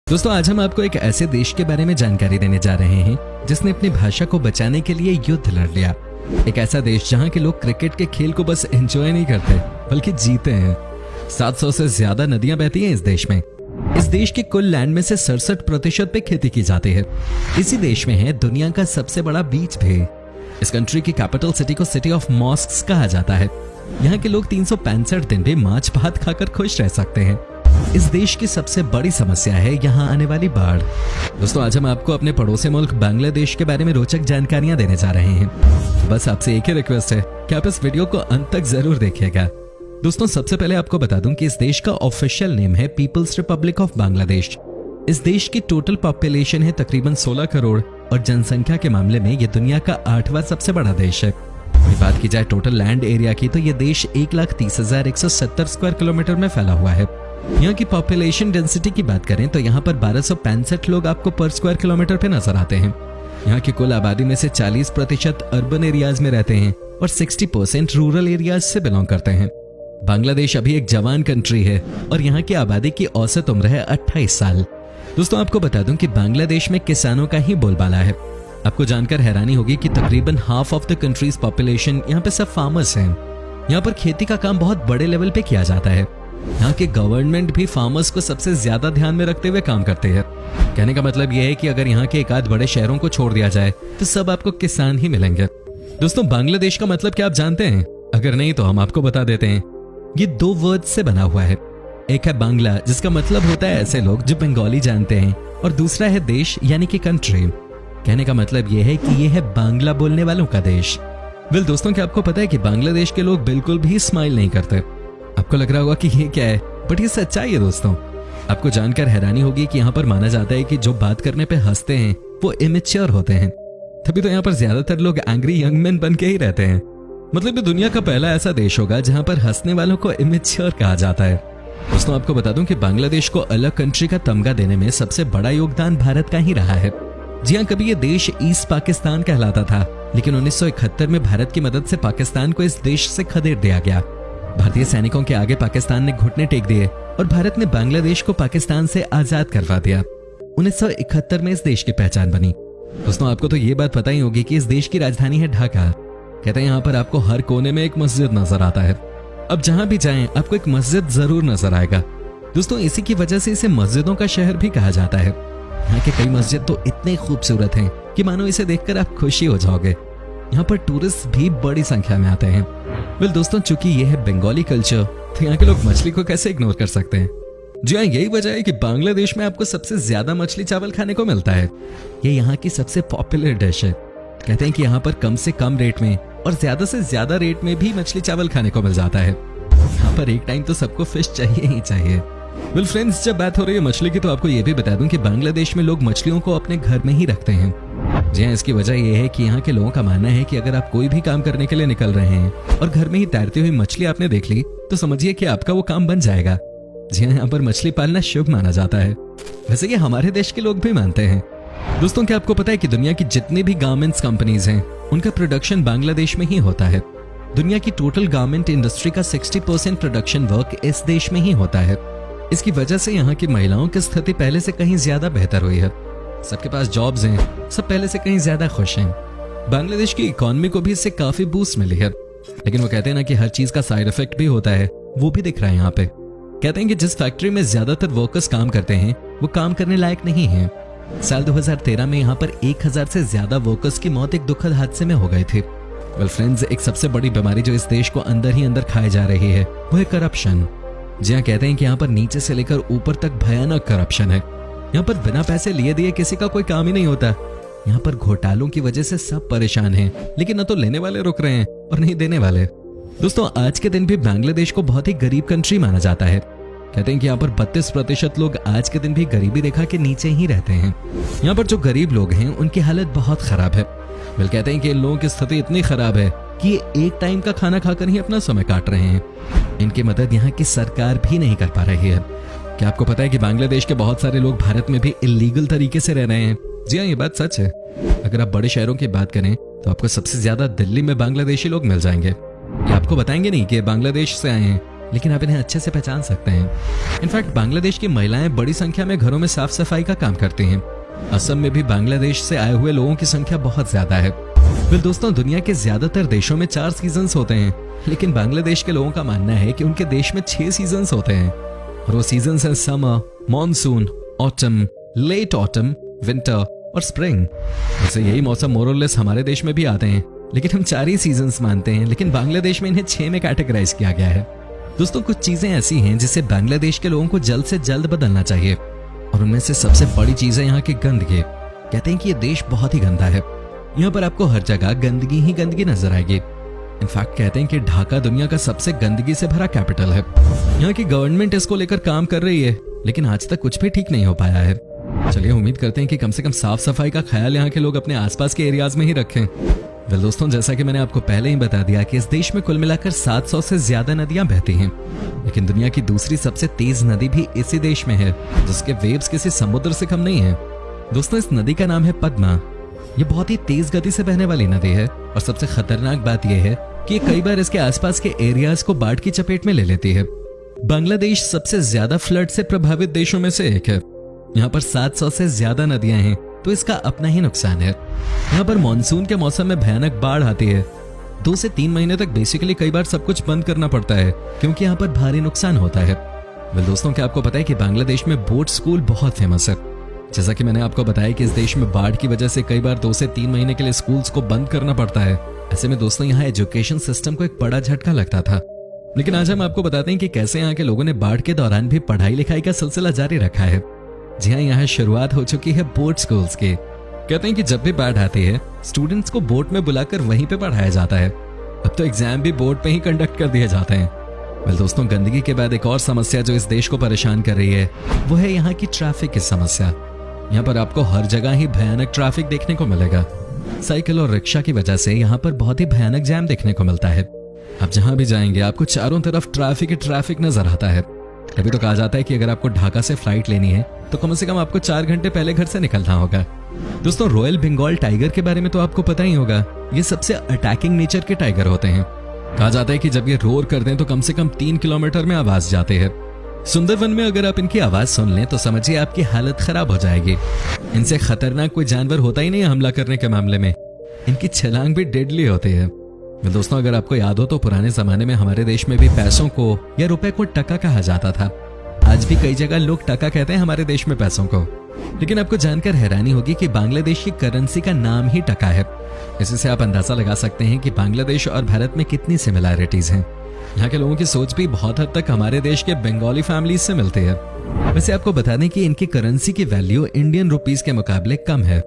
दोस्तों आज हम आपको एक ऐसे देश के बारे में जानकारी देने जा रहे हैं जिसने अपनी भाषा को बचाने के लिए युद्ध लड़ लिया। एक ऐसा देश जहां के लोग क्रिकेट के खेल को बस एंजॉय नहीं करते बल्कि जीते हैं। 700 से ज्यादा नदियां बहती हैं इस देश में। इस देश के कुल लैंड में से 67% पे खेती की जाती है। इसी देश में है दुनिया का सबसे बड़ा बीच भी। इस कंट्री की कैपिटल सिटी को सिटी ऑफ मॉस्क्स कहा जाता है। यहाँ के लोग 365 दिन भी मांस भात खाकर खुश रह सकते हैं। इस देश की सबसे बड़ी समस्या है यहाँ आने वाली बाढ़। दोस्तों आज हम आपको अपने पड़ोसी मुल्क बांग्लादेश के बारे में रोचक जानकारियां देने जा रहे हैं। बस आपसे एक ही रिक्वेस्ट है कि आप इस वीडियो को अंत तक जरूर देखिएगा। दोस्तों सबसे पहले आपको बता दूं कि इस देश का ऑफिशियल नेम है पीपल्स रिपब्लिक ऑफ बांग्लादेश। इस देश की टोटल पॉपुलेशन है तकरीबन 16 करोड़ और जनसंख्या के मामले में ये दुनिया का 8वां सबसे बड़ा देश है। बात की जाए टोटल लैंड एरिया की तो ये देश 1,30,170 स्क्वायर किलोमीटर में फैला हुआ है। यहाँ की पॉपुलेशन डेंसिटी की बात करें तो यहाँ पर 1265 लोग आपको पर स्क्वायर किलोमीटर पे नजर आते हैं। यहाँ की कुल आबादी में से 40% अर्बन एरियाज में रहते हैं और 60% रूरल एरियाज से बिलोंग करते हैं। बांग्लादेश अभी एक जवान कंट्री है और यहाँ की आबादी की औसत उम्र है 28 साल। दोस्तों आपको बता दूं कि बांग्लादेश में किसानों का ही बोलबाला है। आपको जानकर हैरानी होगी कि तकरीबन half of the countries population यहाँ पे सब फार्मर्स हैं। यहाँ पर खेती का काम बहुत बड़े लेवल पे किया जाता है। यहाँ के गवर्नमेंट भी फार्मर्स को सबसे ज्यादा ध्यान में रखते हुए काम करते हैं। कहने का मतलब यह है कि अगर यहाँ के एक आध बड़े शहरों को छोड़ दिया जाए तो सब आपको किसान ही मिलेंगे। दोस्तों बांग्लादेश का मतलब क्या आप जानते हैं? अगर नहीं तो हम आपको बता देते हैं। ये 2 वर्ड से बना हुआ है। एक है बांग्ला जिसका मतलब होता है ऐसे लोग जो बंगाली जानते हैं और दूसरा है देश यानी कि कंट्री। कहने का मतलब यह है कि यह है बांग्ला बोलने वालों का देश। दोस्तों क्या आपको पता है कि बांग्लादेश के लोग बिल्कुल भी स्माइल नहीं करते? आपको लग रहा होगा कि ये क्या है, बट ये सच्चाई है दोस्तों। आपको जानकर हैरानी होगी कि यहाँ पर माना जाता है कि जो बात करने पे हंसते हैं वो इमेच्योर होते हैं। तभी तो यहाँ पर ज्यादातर लोग एंग्री यंग मैन बन के ही रहते हैं। मतलब ये दुनिया का पहला ऐसा देश होगा जहाँ पर हंसने वालों को इमेच्योर कहा जाता है। दोस्तों आपको बता दूं कि बांग्लादेश को अलग कंट्री का तमगा देने में सबसे बड़ा योगदान भारत का ही रहा है। जी हाँ, कभी ये देश ईस्ट पाकिस्तान कहलाता था, लेकिन 1971 में भारत की मदद से पाकिस्तान को इस देश से खदेड़ दिया गया। भारतीय सैनिकों के आगे पाकिस्तान ने घुटने टेक दिए और भारत ने बांग्लादेश को पाकिस्तान से आजाद करवा दिया। 1971 में इस देश की पहचान बनी। दोस्तों आपको तो ये बात पता ही होगी कि इस देश की राजधानी है ढाका। कहते हैं यहाँ पर आपको हर कोने में एक मस्जिद नजर आता है। अब जहां भी जाएं आपको एक मस्जिद जरूर नजर आएगा। दोस्तों इसी की वजह से इसे मस्जिदों का शहर भी कहा जाता है। यहाँ के कई मस्जिद तो इतने खूबसूरत हैं कि मानो इसे देखकर आप खुशी हो जाओगे। यहाँ पर टूरिस्ट भी बड़ी संख्या में आते हैं। दोस्तों चूंकि ये है बंगाली कल्चर तो यहाँ के लोग मछली को कैसे इग्नोर कर सकते हैं। जी हाँ, यही वजह है कि बांग्लादेश में आपको सबसे ज्यादा मछली चावल खाने को मिलता है। ये यहाँ की सबसे पॉपुलर डिश है। कहते हैं कि यहाँ पर कम से कम रेट में और ज्यादा से ज्यादा रेट में भी मछली चावल खाने को मिल जाता है। यहाँ पर एक टाइम तो सबको फिश चाहिए ही चाहिए। फ्रेंड्स जब बात हो रही है मछली की तो आपको ये भी बता दूं कि बांग्लादेश में लोग मछलियों को अपने घर में ही रखते हैं। जी हाँ, इसकी वजह यह है कि यहाँ के लोगों का मानना है कि अगर आप कोई भी काम करने के लिए निकल रहे हैं और घर में ही तैरती हुई मछली आपने देख ली तो समझिए कि आपका वो काम बन जाएगा। जी हाँ, यहाँ पर मछली पालना शुभ माना जाता है। वैसे ये हमारे देश के लोग भी मानते हैं। दोस्तों क्या आपको पता है कि दुनिया की जितनी भी गारमेंट्स कंपनीज हैं उनका प्रोडक्शन बांग्लादेश में ही होता है। दुनिया की टोटल गारमेंट इंडस्ट्री का 60% प्रोडक्शन वर्क इस देश में ही होता है। इसकी वजह से यहाँ की महिलाओं की स्थिति पहले से कहीं ज्यादा बेहतर हुई है। सबके पास जॉब्स हैं, सब पहले से कहीं ज्यादा खुश हैं। बांग्लादेश की इकोनॉमी को भी इससे काफी बूस्ट मिली है। लेकिन वो कहते हैं ना कि हर चीज का साइड इफेक्ट भी होता है, वो भी दिख रहा है यहाँ पे। कहते हैं कि जिस फैक्ट्री में ज्यादातर वर्कर्स काम करते हैं वो काम करने लायक नहीं है। साल 2013 में यहाँ पर 1000 से ज्यादा वर्कर्स की मौत एक दुखद हादसे में हो गई थी। फ्रेंड्स एक सबसे बड़ी बीमारी जो इस देश को अंदर ही अंदर खाई जा रही है वो है करप्शन। जी हाँ, कहते हैं कि यहाँ पर नीचे से लेकर ऊपर तक भयानक करप्शन है। यहाँ पर बिना पैसे लिए दिए किसी का कोई काम ही नहीं होता। यहाँ पर घोटालों की वजह से सब परेशान हैं, लेकिन न तो लेने वाले रुक रहे हैं और नहीं देने वाले। दोस्तों आज के दिन भी बांग्लादेश को बहुत ही गरीब कंट्री माना जाता है। कहते हैं कि यहाँ पर 32% लोग आज के दिन भी गरीबी रेखा के नीचे ही रहते हैं। यहाँ पर जो गरीब लोग हैं उनकी हालत बहुत खराब है। कहते हैं कि इन लोगों की स्थिति इतनी खराब है कि ये एक टाइम का खाना खाकर ही अपना समय काट रहे हैं। इनकी मदद यहाँ की सरकार भी नहीं कर पा रही है। क्या आपको पता है कि बांग्लादेश के बहुत सारे लोग भारत में भी इलीगल तरीके से रह रहे हैं? जी हाँ, ये बात सच है। अगर आप बड़े शहरों की बात करें तो आपको सबसे ज्यादा दिल्ली में बांग्लादेशी लोग मिल जाएंगे। ये आपको बताएंगे नहीं कि बांग्लादेश से आए हैं, लेकिन आप इन्हें अच्छे से पहचान सकते हैं। इनफैक्ट बांग्लादेश की महिलाएं बड़ी संख्या में घरों में साफ सफाई का काम करती हैं। असम में भी बांग्लादेश से आए हुए लोगों की संख्या बहुत ज्यादा है। फिर दोस्तों, दुनिया के ज्यादातर देशों में 4 सीजन्स होते हैं, लेकिन बांग्लादेश के लोगों का मानना है कि उनके देश में 6 सीजन्स होते हैं। और वो सीजन्स हैं summer, monsoon, autumn, late autumn, winter और स्प्रिंग। वैसे यही मौसम मोरलेस हमारे देश में भी आते हैं, लेकिन हम 4 ही सीजन्स मानते हैं, लेकिन बांग्लादेश में इन्हें 6 में कैटेगराइज किया गया है। दोस्तों, कुछ चीजें ऐसी हैं जिसे बांग्लादेश के लोगों को जल्द से जल्द बदलना चाहिए, और उनमें से सबसे बड़ी चीज है यहाँ की गंदगी। कहते हैं कि ये देश बहुत ही गंदा है। यहाँ पर आपको हर जगह गंदगी ही गंदगी नजर आएगी। इनफैक्ट कहते हैं कि ढाका दुनिया का सबसे गंदगी से भरा कैपिटल है। यहाँ की गवर्नमेंट इसको लेकर काम कर रही है, लेकिन आज तक कुछ भी ठीक नहीं हो पाया है। चलिए उम्मीद करते हैं कि कम से कम साफ सफाई का ख्याल यहाँ के लोग अपने आसपास के एरियाज में ही रखें। वेल दोस्तों, जैसा कि मैंने आपको पहले ही बता दिया कि इस देश में कुल मिलाकर 700 से ज्यादा नदियां बहती हैं, लेकिन दुनिया की दूसरी सबसे तेज नदी भी इसी देश में है, जिसके वेव्स किसी समुद्र से कम नहीं है। दोस्तों, इस नदी का नाम है पद्मा। ये बहुत ही तेज गति से बहने वाली नदी है, और सबसे खतरनाक बात यह है कि ये कई बार इसके आसपास के एरियाज को बाढ़ की चपेट में ले लेती है। बांग्लादेश सबसे ज्यादा फ्लड से प्रभावित देशों में से एक है। यहाँ पर 700 से ज्यादा नदियां हैं, तो इसका अपना ही नुकसान है। यहाँ पर मानसून के मौसम में भयानक बाढ़ आती है। 2 से 3 महीने तक बेसिकली कई बार सब कुछ बंद करना पड़ता है, क्योंकि यहाँ पर भारी नुकसान होता है। वेल दोस्तों, क्या आपको पता है कि बांग्लादेश में बोट स्कूल बहुत फेमस है। जैसा कि मैंने आपको बताया कि इस देश में बाढ़ की वजह से कई बार 2 से 3 महीने के लिए स्कूल्स को बंद करना पड़ता है। ऐसे में दोस्तों, यहाँ एजुकेशन सिस्टम को एक बड़ा झटका लगता था। लेकिन आज हम आपको बताते हैं कि कैसे यहाँ के लोगों ने बाढ़ के दौरान भी पढ़ाई लिखाई का सिलसिला जारी रखा है। जी हाँ, यहाँ शुरुआत हो चुकी है बोट स्कूल्स की। कहते हैं कि जब भी बाढ़ आती है, स्टूडेंट्स को बोट में बुलाकर वहीं पे पढ़ाया जाता है। अब तो एग्जाम भी बोट पे ही कंडक्ट कर दिए जाते हैं। वेल दोस्तों, गंदगी के बाद एक और समस्या जो इस देश को परेशान कर रही है, वो है यहाँ की ट्रैफिक की समस्या। यहाँ पर आपको हर जगह ही भयानक ट्रैफिक देखने को मिलेगा। साइकिल और रिक्शा की वजह से यहाँ पर बहुत ही भयानक जैम देखने को मिलता है। आप जहां भी जाएंगे आपको चारों तरफ ट्रैफिक ही ट्रैफिक नजर आता है। तभी तो कहा जाता है कि अगर आपको ढाका से फ्लाइट लेनी है तो कम से कम आपको 4 घंटे पहले घर से निकलना होगा। दोस्तों, रॉयल बंगाल टाइगर के बारे में तो आपको पता ही होगा। ये सबसे अटैकिंग नेचर के टाइगर होते हैं। कहा जाता है कि जब ये रोर कर दें तो कम से कम 3 किलोमीटर में आवाज जाती है। सुंदरवन में अगर आप इनकी आवाज सुन लें तो समझिए आपकी हालत खराब हो जाएगी। इनसे खतरनाक कोई जानवर होता ही नहीं है हमला करने के मामले में। इनकी छलांग भी डेडली होती है। दोस्तों, अगर आपको याद हो तो पुराने जमाने में हमारे देश में भी पैसों को या रुपए को टका कहा जाता था। आज भी कई जगह लोग टका कहते हैं हमारे देश में पैसों को। लेकिन आपको जानकर हैरानी होगी कि बांग्लादेश की करेंसी का नाम ही टका है। इसी से आप अंदाजा लगा सकते हैं कि बांग्लादेश और भारत में कितनी सिमिलैरिटीज हैं। यहाँ के लोगों की सोच भी बहुत हद तक हमारे देश के बंगाली फैमिलीज से मिलती है। वैसे आपको बता दें कि इनकी करेंसी की वैल्यू इंडियन रुपीस के मुकाबले कम है।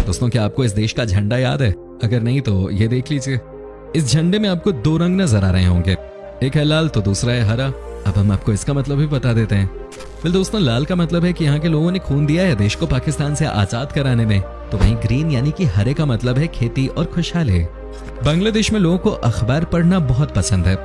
दोस्तों, क्या आपको इस देश का झंडा याद है? अगर नहीं तो ये देख लीजिए। इस झंडे में आपको 2 रंग नजर आ रहे होंगे, एक है लाल तो दूसरा है हरा। अब हम आपको इसका मतलब भी बता देते हैं। फिर दोस्तों, लाल का मतलब है कि यहाँ के लोगों ने खून दिया है देश को पाकिस्तान से आजाद कराने में। तो वहीं ग्रीन यानी कि हरे का मतलब है खेती और खुशहाली। बांग्लादेश में लोगों को अखबार पढ़ना बहुत पसंद है,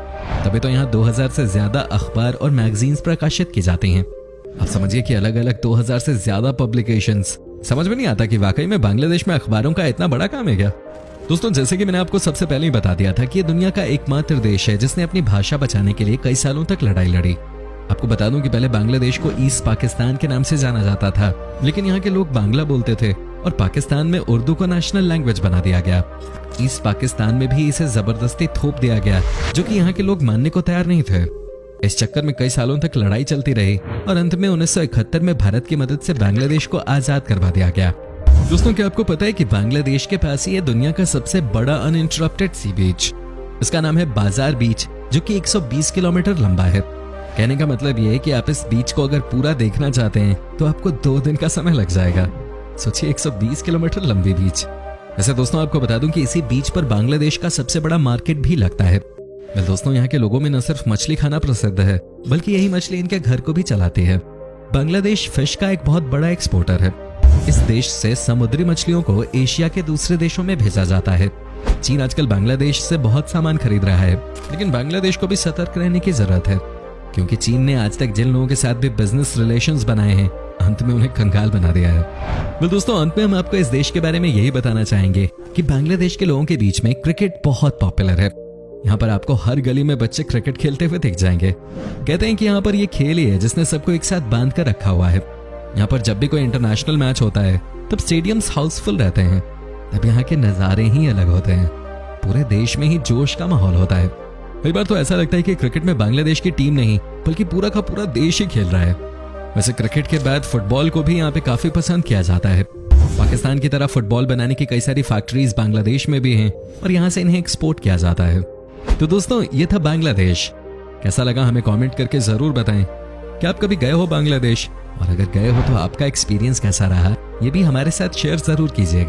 तभी तो यहाँ 2000 से ज्यादा अखबार और मैगजीन्स प्रकाशित की जाती हैं। अब समझिए कि अलग अलग 2000 से ज्यादा पब्लिकेशंस। समझ में नहीं आता कि वाकई में बांग्लादेश में अखबारों का इतना बड़ा काम है क्या। दोस्तों, जैसे कि मैंने आपको सबसे पहले ही बता दिया था कि ये दुनिया का एकमात्र देश है जिसने अपनी भाषा बचाने के लिए कई सालों तक लड़ाई लड़ी। आपको बता दूं कि पहले बांग्लादेश को ईस्ट पाकिस्तान के नाम से जाना जाता था, लेकिन यहाँ के लोग बांग्ला बोलते थे और पाकिस्तान में उर्दू को नेशनल लैंग्वेज बना दिया गया। ईस्ट पाकिस्तान में भी इसे जबरदस्ती थोप दिया गया, जो कि यहाँ के लोग मानने को तैयार नहीं थे। इस चक्कर में कई सालों तक लड़ाई चलती रही और अंत में 1971 में भारत की मदद से बांग्लादेश को आजाद करवा दिया गया। दोस्तों, क्या आपको पता है कि बांग्लादेश के पास ही है दुनिया का सबसे बड़ा अनइंटरप्टेड सी बीच। इसका नाम है बाजार बीच, जो कि 120 किलोमीटर लंबा है। कहने का मतलब यह है कि आप इस बीच को अगर पूरा देखना चाहते हैं तो आपको 2 दिन का समय लग जाएगा। सोचिए, 120 किलोमीटर लंबी बीच। वैसे दोस्तों, आपको बता दूं कि इसी बीच पर बांग्लादेश का सबसे बड़ा मार्केट भी लगता है। वेल दोस्तों, यहाँ के लोगों में न सिर्फ मछली खाना प्रसिद्ध है, बल्कि यही मछली इनके घर को भी चलाती है। बांग्लादेश फिश का एक बहुत बड़ा एक्सपोर्टर है। इस देश से समुद्री मछलियों को एशिया के दूसरे देशों में भेजा जाता है। चीन आजकल बांग्लादेश से बहुत सामान खरीद रहा है, लेकिन बांग्लादेश को भी सतर्क रहने की जरूरत है, क्योंकि चीन ने आज तक जिन लोगों के साथ भी बिजनेस रिलेशंस बनाए हैं, अंत में उन्हें कंगाल बना दिया है। well, दोस्तों, अंत में हम आपको इस देश के बारे में यही बताना चाहेंगे कि बांग्लादेश के लोगों के बीच में क्रिकेट बहुत पॉपुलर है। यहाँ पर आपको हर गली में बच्चे क्रिकेट खेलते हुए दिख जाएंगे। कहते हैं कि यहाँ पर ये खेल ही है जिसने सबको एक साथ बांध कर रखा हुआ है। यहाँ पर जब भी कोई इंटरनेशनल मैच होता है तब स्टेडियम्स हाउसफुल रहते हैं। अब यहाँ के नज़ारे ही अलग होते हैं। पूरे देश में ही जोश का माहौल होता है। कई बार तो ऐसा लगता है कि क्रिकेट में बांग्लादेश की टीम नहीं बल्कि पूरा का पूरा देश ही खेल रहा है। वैसे क्रिकेट के बाद फुटबॉल को भी यहाँ पे काफी पसंद किया जाता है। पाकिस्तान की तरह फुटबॉल बनाने की कई सारी फैक्ट्रीज बांग्लादेश में भी हैं और यहाँ से इन्हें एक्सपोर्ट किया जाता है। तो दोस्तों, ये था बांग्लादेश। कैसा लगा हमें कमेंट करके जरूर बताएं। क्या आप कभी गए हो बांग्लादेश, और अगर गए हो तो आपका एक्सपीरियंस कैसा रहा, ये भी हमारे साथ शेयर जरूर कीजिएगा।